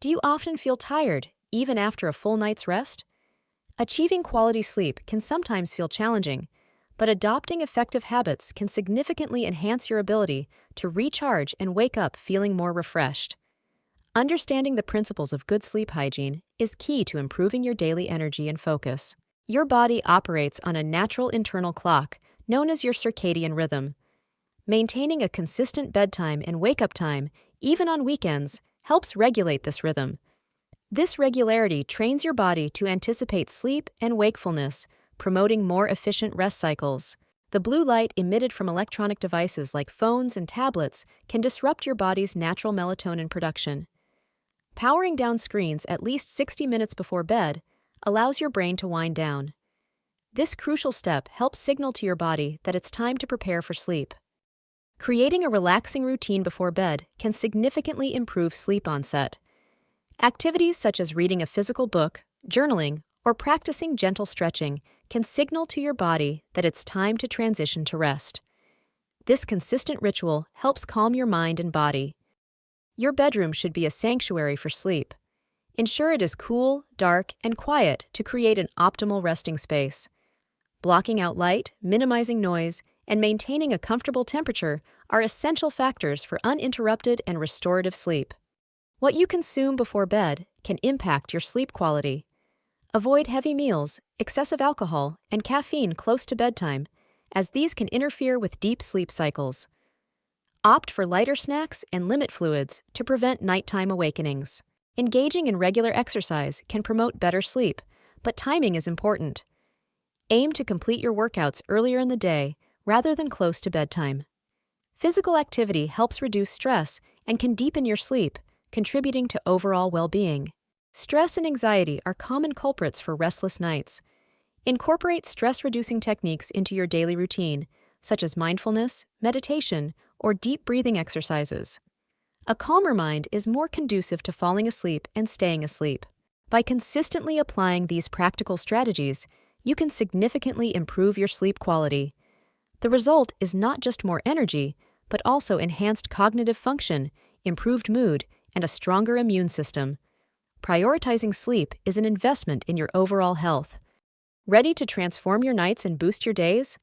Do you often feel tired, even after a full night's rest? Achieving quality sleep can sometimes feel challenging, but adopting effective habits can significantly enhance your ability to recharge and wake up feeling more refreshed. Understanding the principles of good sleep hygiene is key to improving your daily energy and focus. Your body operates on a natural internal clock known as your circadian rhythm. Maintaining a consistent bedtime and wake-up time, even on weekends, helps regulate this rhythm. This regularity trains your body to anticipate sleep and wakefulness, promoting more efficient rest cycles. The blue light emitted from electronic devices like phones and tablets can disrupt your body's natural melatonin production. Powering down screens at least 60 minutes before bed allows your brain to wind down. This crucial step helps signal to your body that it's time to prepare for sleep. Creating a relaxing routine before bed can significantly improve sleep onset. Activities such as reading a physical book, journaling, or practicing gentle stretching can signal to your body that it's time to transition to rest. This consistent ritual helps calm your mind and body. Your bedroom should be a sanctuary for sleep. Ensure it is cool, dark, and quiet to create an optimal resting space. Blocking out light, minimizing noise, and maintaining a comfortable temperature are essential factors for uninterrupted and restorative sleep. What you consume before bed can impact your sleep quality. Avoid heavy meals, excessive alcohol, and caffeine close to bedtime, as these can interfere with deep sleep cycles. Opt for lighter snacks and limit fluids to prevent nighttime awakenings. Engaging in regular exercise can promote better sleep, but timing is important. Aim to complete your workouts earlier in the day rather than close to bedtime. Physical activity helps reduce stress and can deepen your sleep, contributing to overall well-being. Stress and anxiety are common culprits for restless nights. Incorporate stress-reducing techniques into your daily routine, such as mindfulness, meditation, or deep breathing exercises. A calmer mind is more conducive to falling asleep and staying asleep. By consistently applying these practical strategies, you can significantly improve your sleep quality. The result is not just more energy, but also enhanced cognitive function, improved mood, and a stronger immune system. Prioritizing sleep is an investment in your overall health. Ready to transform your nights and boost your days?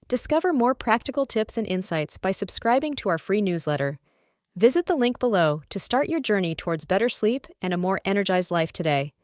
Discover more practical tips and insights by subscribing to our free newsletter. Visit the link below to start your journey towards better sleep and a more energized life today.